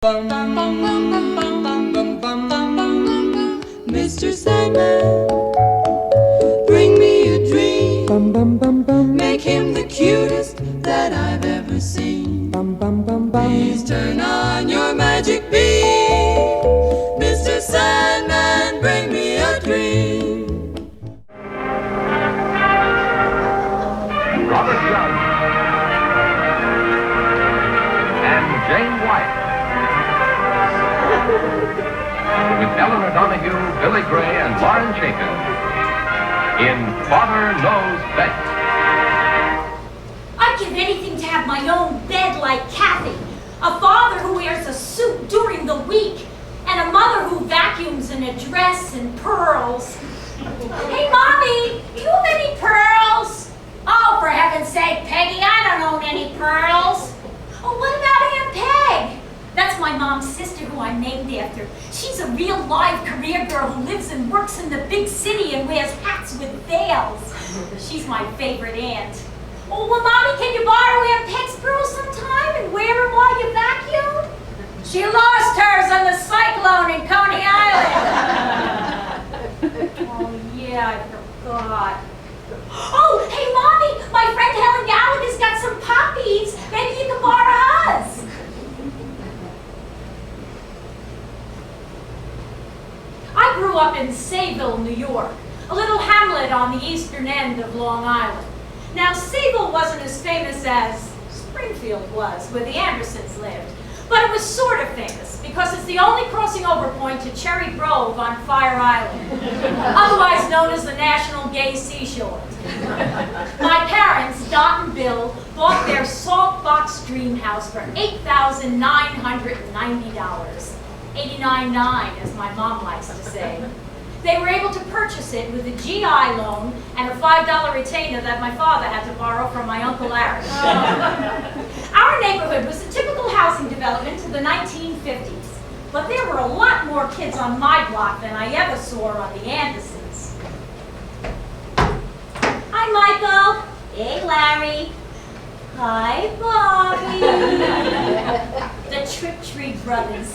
Mr. Sandman, bring me a dream. Make him the cutest that I've ever seen. Please turn on your magic beam. Mr. Sandman, bring me a dream. Robert Young and Jane White. With Eleanor Donahue, Billy Gray, and Lauren Chapin in Father Knows Best. I'd give anything to have my own bed like Kathy, a father who wears a suit during the week, and a mother who vacuums in a dress and pearls. Hey, Mommy, do you have any pearls? Oh, for heaven's sake, Peggy, I don't own any pearls. Oh, what about Aunt Peg? That's my mom's sister who I'm named after. She's a real live career girl who lives and works in the big city and wears hats with veils. She's my favorite aunt. Oh, well, Mommy, can you borrow Aunt Peg's pearls sometime and wear them while you vacuum? She lost hers on the cyclone in Coney Island. Oh, yeah, I forgot. Oh, hey, Mommy, my friend Helen Gallagher's got some poppies. Maybe you can borrow hers. I grew up in Sayville, New York, a little hamlet on the eastern end of Long Island. Now, Sayville wasn't as famous as Springfield was, where the Andersons lived, but it was sort of famous because it's the only crossing over point to Cherry Grove on Fire Island, otherwise known as the National Gay Seashore. My parents, Dot and Bill, bought their salt box dream house for $8,990. 89.9, as my mom likes to say. They were able to purchase it with a GI loan and a $5 retainer that my father had to borrow from my Uncle Larry. Our neighborhood was a typical housing development to the 1950s, but there were a lot more kids on my block than I ever saw on the Andersons. Hi, Michael. Hey, Larry. Hi, Bobby. The Triptree brothers.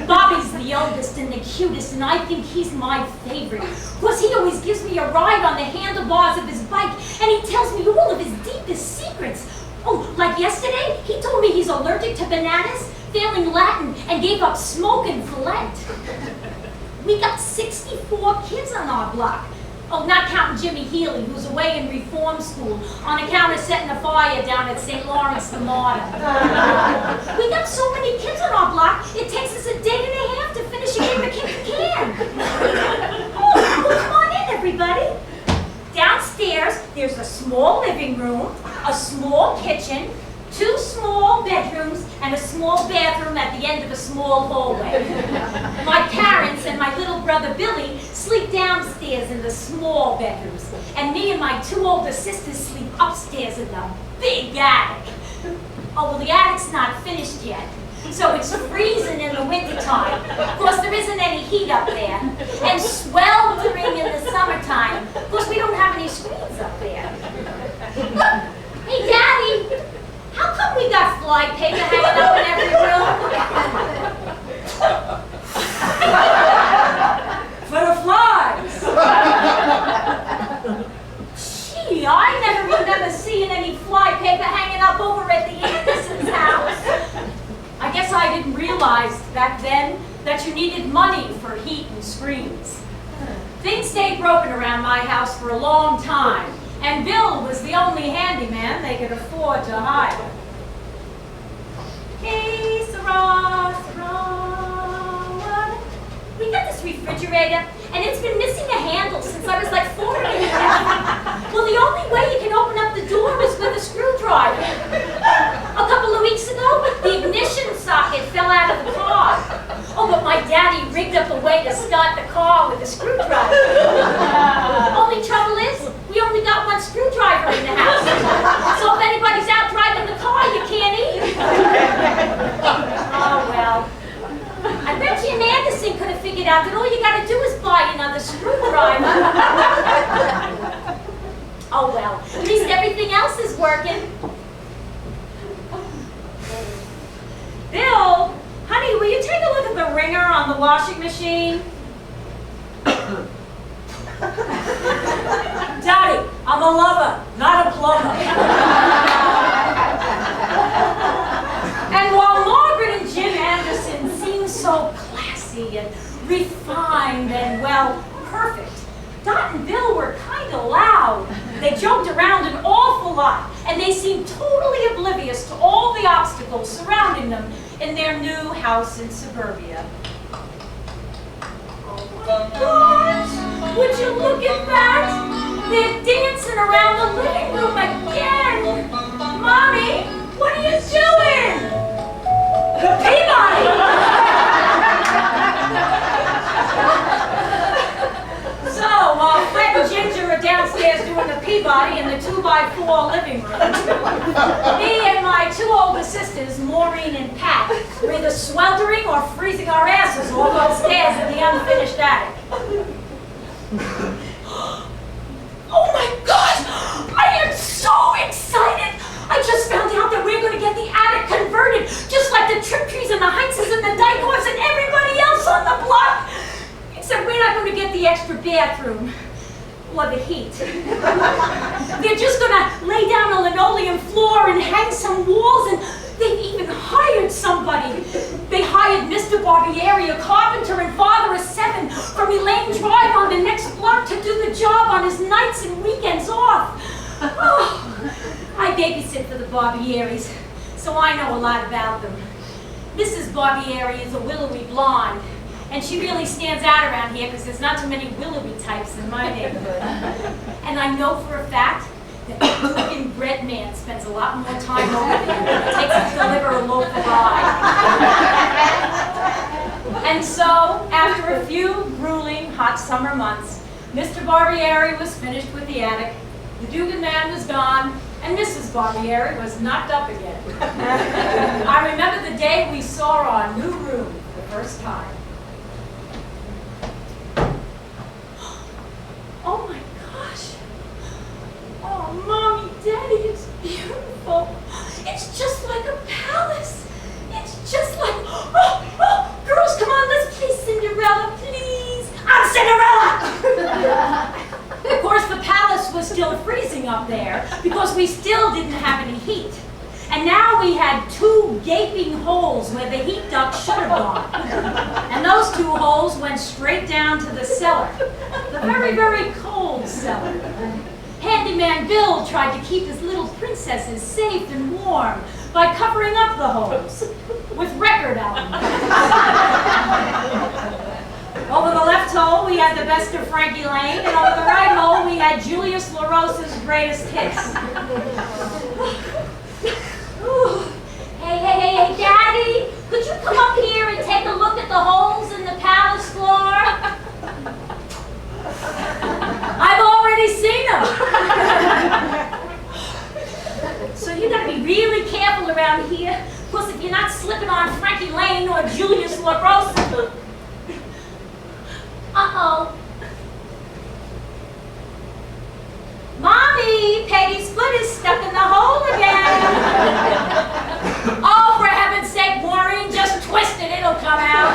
Bobby's the oldest and the cutest, and I think he's my favorite. Plus, he always gives me a ride on the handlebars of his bike, and he tells me all of his deepest secrets. Oh, like yesterday, he told me he's allergic to bananas, failing Latin, and gave up smoking for Lent. We got 64 kids on our block. Oh, not counting Jimmy Healy, who's away in reform school on account of setting a fire down at St. Lawrence the Martyr. We got so many kids on our block, it takes us a day and a half to finish a game of kick the can. Oh, well, come on in, everybody. Downstairs, there's a small living room, a small kitchen, 2 small bedrooms, and a small bathroom at the end of a small hallway. My parents and my little brother Billy sleep downstairs in the small bedrooms, and me and my 2 older sisters sleep upstairs in the big attic. Oh, well, the attic's not finished yet, so it's freezing in the wintertime. Of course, there isn't any heat up there, and sweltering in the summertime, because we don't have any screens up there. Hey, Daddy! How come we got fly paper hanging up in every room? For the flies. Gee, I never remember seeing any fly paper hanging up over at the Andersons' house. I guess I didn't realize back then that you needed money for heat and screens. Things stayed broken around my house for a long time, and Bill was the only handyman they could afford to hire. Hey, Sarah, we got this refrigerator, and it's been missing a handle since I was like 4 and a half. Well, the only way you can open up the door is with a screwdriver. A couple of weeks ago, the ignition socket fell out of the car. Oh, but my daddy rigged up a way to start the car with a screwdriver. Only trouble is, we only got 1 screwdriver in the house. So if anybody's out driving the car, you can't eat. Oh, well. I bet you an Anderson could have figured out that all you got to do is buy another screwdriver. Oh, well. At least everything else is working. Bill, honey, we on the washing machine? Daddy, I'm a lover, not a plumber. And while Margaret and Jim Anderson seemed so classy and refined and, well, perfect, Dot and Bill were kind of loud. They joked around an awful lot, and they seemed totally oblivious to all the obstacles surrounding them in their new house in suburbia. Oh my gosh! Would you look at that? They're dancing around the living room again! Mommy, what are you doing? Peabody! So, while Fred and Ginger are downstairs doing the Peabody in the 2x4 living room, me and my two older sisters, Maureen and Pat, were either sweltering or freezing our asses off upstairs in the unfinished attic. Oh my God! I am so excited! I just found out that we're going to get the attic converted, just like the Triptrees and the Heights and the Dykhoffs and everybody else on the block! Except we're not going to get the extra bathroom or the heat. They're just going to lay down a linoleum floor and hang some walls, and they've even hired somebody. They hired Mr. Barbieri, a carpenter and father of 7, from Elaine Drive on the next block to do the job on his nights and weekends off. Oh, I babysit for the Barbieris, so I know a lot about them. Mrs. Barbieri is a willowy blonde, and she really stands out around here because there's not too many willowy types in my neighborhood. And I know for a fact that the cooking bread man spends a lot more time over there than it takes to deliver a loaf of rye. And so, after a few grueling hot summer months, Mr. Barbieri was finished with the attic, the Dugan man was gone, and Mrs. Barbieri was knocked up again. I remember the day we saw our new room for the first time. Oh my gosh. Oh, Mommy, Daddy, it's beautiful. It's just like a palace. It's just like, girls, come on, let's play Cinderella, please. I'm Cinderella! Of course, the palace was still freezing up there because we still didn't have any heat. And now we had 2 gaping holes where the heat duct should have gone. And those 2 holes went straight down to the cellar. The very, very cold cellar. Handyman Bill tried to keep his little princesses safe and warm by covering up the holes with record albums. Over the left hole, we had the best of Frankie Lane, and over the right hole, we had Julius LaRosa's greatest hits. Hey, Daddy, could you come up here and take a look at the holes in the palace floor? I've already seen them. So you gotta be really careful around here, because if you're not slipping on Frankie Lane or Julius LaRosa. Uh-oh. Mommy, Peggy's foot is stuck in the hole again. Oh, for heaven's sake, Maureen, just twist it, it'll come out.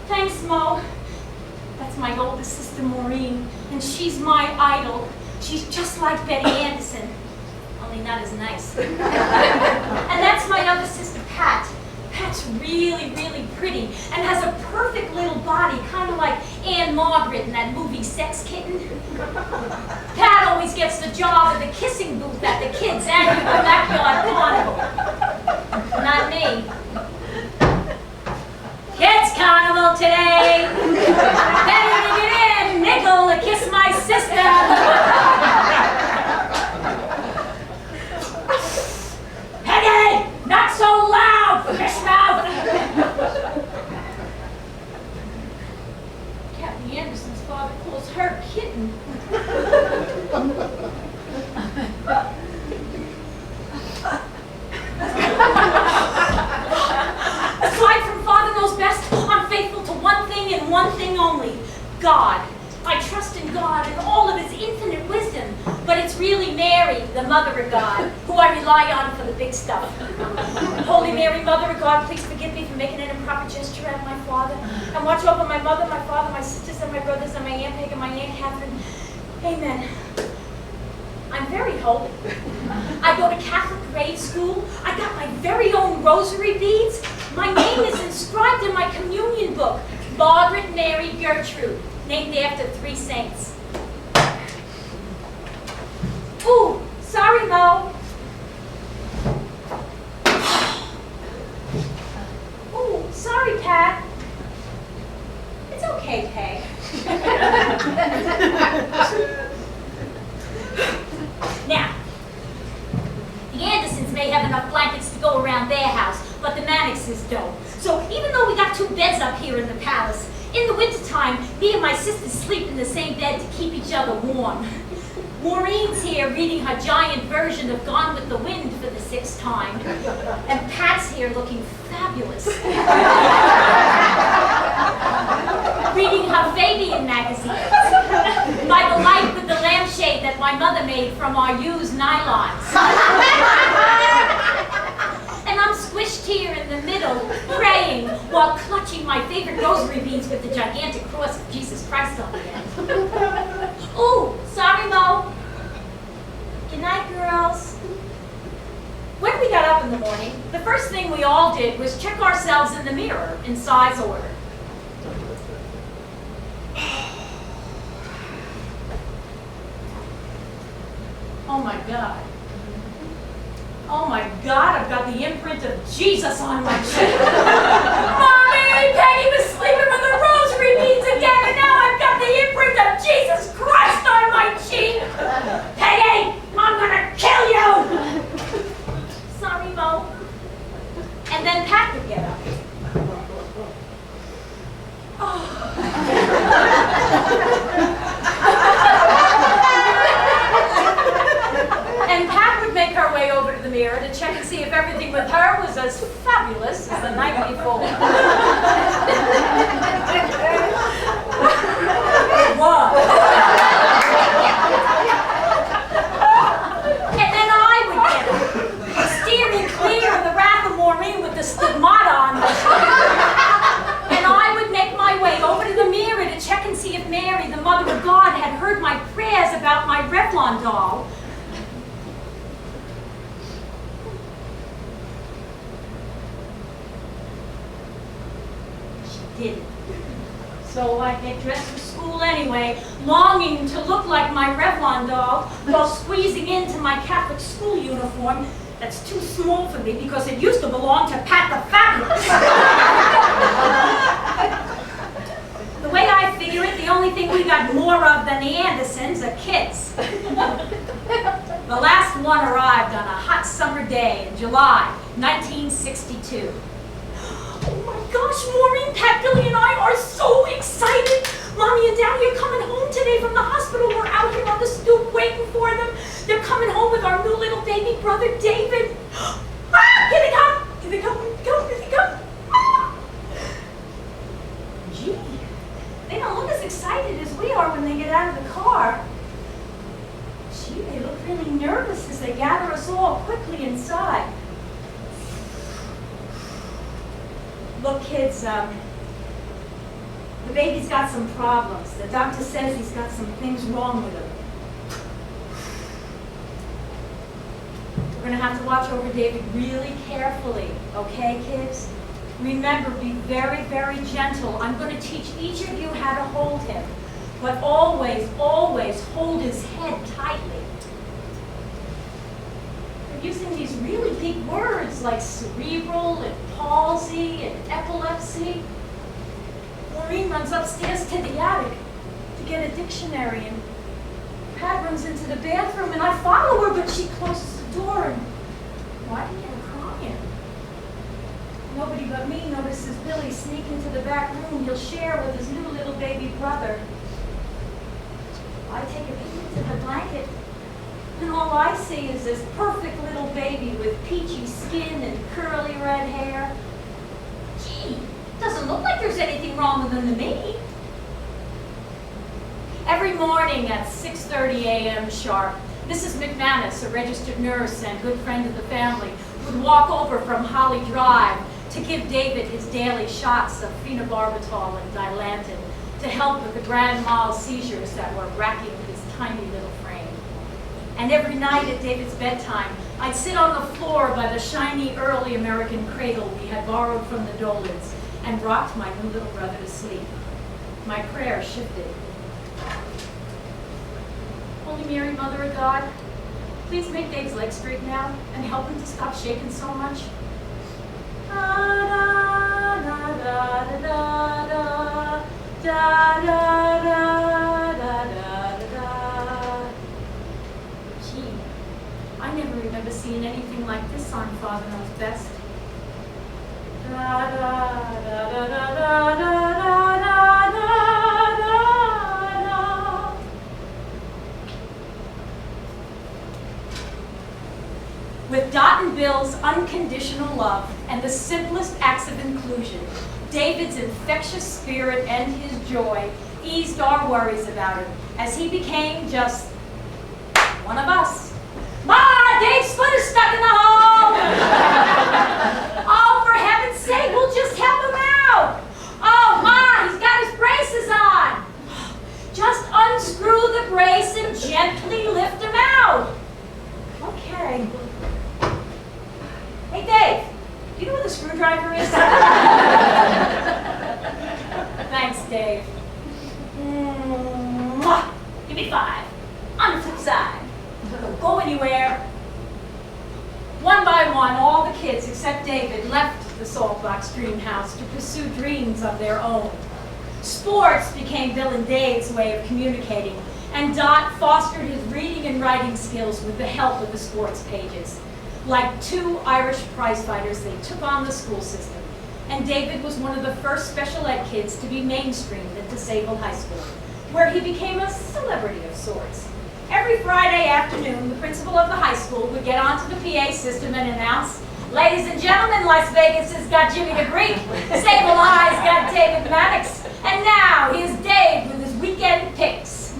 Thanks, Mo. That's my oldest sister, Maureen, and she's my idol. She's just like Betty Anderson, only not as nice. And that's my other sister, Pat. Pat's really, really pretty and has a perfect little body, kind of like Anne Margaret in that movie Sex Kitten. Pat always gets the job at the kissing booth at the kids' annual backyard carnival. Not me. Kids carnival today. Better to get in, nickel to kiss my sister. Peggy, not so loud, fish mouth. Captain Anderson's father calls her kitten. Aside from Father Knows Best, I'm faithful to one thing and one thing only. the Mother of God, who I rely on for the big stuff. Holy Mary, Mother of God, please forgive me for making an improper gesture at my father. And watch over my mother, my father, my sisters, and my brothers, and my Aunt Peg and my Aunt Catherine. Amen. I'm very holy. I go to Catholic grade school. I got my very own rosary beads. My name is inscribed in my communion book, Margaret Mary Gertrude, named after 3 saints. Ooh, sorry, Mo. Ooh, sorry, Pat. It's okay, Peg. Now, the Andersons may have enough blankets to go around their house, but the Mannixes don't. So even though we got 2 beds up here in the palace, in the wintertime, me and my sisters sleep in the same bed to keep each other warm. Maureen's here reading her giant version of Gone with the Wind for the 6th time. And Pat's here looking fabulous. Reading her Fabian magazines by the light with the lampshade that my mother made from our used nylons. And I'm squished here in the middle, praying while clutching my favorite rosary beads with the gigantic cross of Jesus Christ on the end. Ooh, sorry, Mo. Good night, girls. When we got up in the morning, the first thing we all did was check ourselves in the mirror in size order. Oh my God. Oh my God, I've got the imprint of Jesus on my cheek. Mommy, Peggy was sleeping with the rosary beads again, and now I've got the imprint of Jesus Christ on my cheek. Peggy, I'm gonna kill you. Sorry, Mo. And then Pat would get up. And Pat would make her way over to the mirror to check and see if everything with her was as fabulous as the night before. What? And then I would get her, steering clear of the wrath of Maureen with the stigmata on my cheek. And I would make my way over to the mirror to check and see if Mary, the Mother of God, had heard my prayers about my Revlon doll. Didn't. So I get dressed for school anyway, longing to look like my Revlon doll while squeezing into my Catholic school uniform that's too small for me because it used to belong to Pat the Fabulous. The way I figure it, the only thing we got more of than the Andersons are kids. The last one arrived on a hot summer day in July 1962. Oh my gosh, Maureen, Pat, Billy, and I are so excited. Mommy and Daddy are coming home today from the hospital. We're out here on the stoop waiting for them. They're coming home with our new little baby brother, David. Ah, here they come. Here they come, here they come, here they come. Ah. Gee, they don't look as excited as we are when they get out of the car. Gee, they look really nervous as they gather us all quickly inside. Look, kids, the baby's got some problems. The doctor says he's got some things wrong with him. We're going to have to watch over David really carefully, okay, kids? Remember, be very, very gentle. I'm going to teach each of you how to hold him, but always, always hold his head tightly. Using these really big words like cerebral and palsy and epilepsy. Maureen runs upstairs to the attic to get a dictionary, and Pat runs into the bathroom, and I follow her, but she closes the door, and why do you get her crying? Nobody but me notices Billy sneak into the back room he'll share with his new little baby brother. I take a peek into the blanket, and all I see is this perfect little baby with peachy skin and curly red hair. Gee, doesn't look like there's anything wrong with him to me. Every morning at 6:30 a.m. sharp, Mrs. McManus, a registered nurse and good friend of the family, would walk over from Holly Drive to give David his daily shots of phenobarbital and Dilantin to help with the grand mal seizures that were racking his tiny little frame. And every night at David's bedtime, I'd sit on the floor by the shiny early American cradle we had borrowed from the Dolans and rocked my new little brother to sleep. My prayer shifted. Holy Mary, Mother of God, please make Dave's legs straight now and help him to stop shaking so much. Gee, I never remember seeing anything like this on Father Knows Best. With Dot and Bill's unconditional love and the simplest acts of inclusion, David's infectious spirit and his joy eased our worries about him as he became just one of us. Ma, Dave's foot is stuck in the hole! Oh, for heaven's sake, we'll just help him out! Oh, Ma, he's got his braces on! Just unscrew the brace and gently lift him out. Okay. Hey, Dave, do you know where the screwdriver is? Thanks, Dave. Mwah! Give me 5. On the flip side. Don't go anywhere. One by one, all the kids except David left the Saltbox Dream House to pursue dreams of their own. Sports became Bill and Dave's way of communicating, and Dot fostered his reading and writing skills with the help of the sports pages. Like 2 Irish prizefighters, they took on the school system, and David was one of the first special ed kids to be mainstreamed at Disabled High School, where he became a celebrity of sorts. Every Friday afternoon, the principal of the high school would get onto the PA system and announce, "Ladies and gentlemen, Las Vegas has got Jimmy the Greek, Sable Eye's got David Maddox, and now here's Dave with his weekend picks."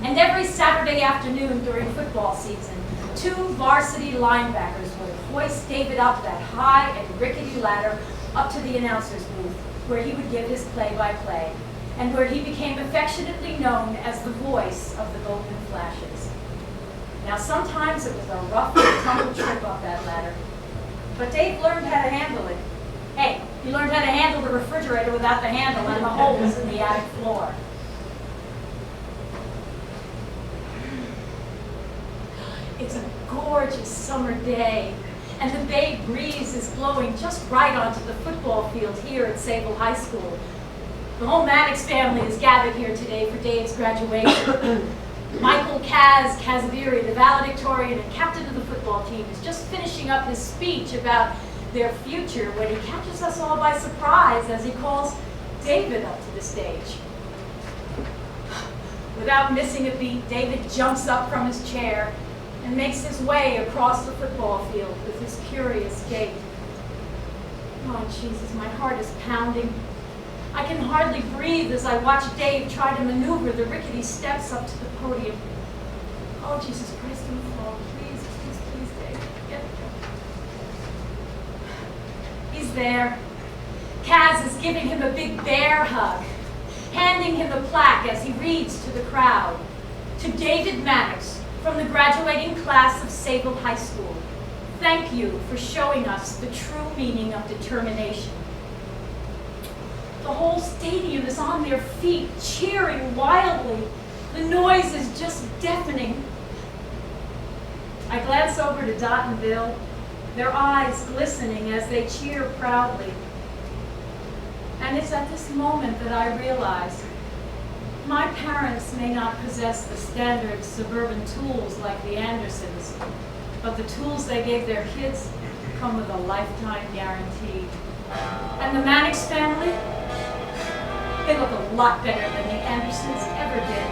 And every Saturday afternoon during football season, 2 varsity linebackers would hoist David up that high and rickety ladder up to the announcer's booth, where he would give his play-by-play, and where he became affectionately known as the voice of the Golden Flashes. Now, sometimes it was a rough and tumble trip up that ladder, but Dave learned how to handle it. Hey, he learned how to handle the refrigerator without the handle and the holes in the attic floor. It's a gorgeous summer day, and the bay breeze is blowing just right onto the football field here at Sable High School. The whole Maddox family is gathered here today for Dave's graduation. Michael Kazaviri, the valedictorian and captain of the football team, is just finishing up his speech about their future when he catches us all by surprise as he calls David up to the stage. Without missing a beat, David jumps up from his chair and makes his way across the football field with his curious gait. Oh, Jesus, my heart is pounding. I can hardly breathe as I watch Dave try to maneuver the rickety steps up to the podium. Oh, Jesus Christ, don't fall. Please, please, please, Dave. Get there. He's there. Kaz is giving him a big bear hug, handing him a plaque as he reads to the crowd. To David Maddox, from the graduating class of Sable High School, thank you for showing us the true meaning of determination. The whole stadium is on their feet, cheering wildly. The noise is just deafening. I glance over to Dot and Bill, their eyes glistening as they cheer proudly. And it's at this moment that I realize my parents may not possess the standard Suburban Tools like the Andersons, but the tools they gave their kids come with a lifetime guarantee. And the Maddox family, they look a lot better than the Andersons ever did.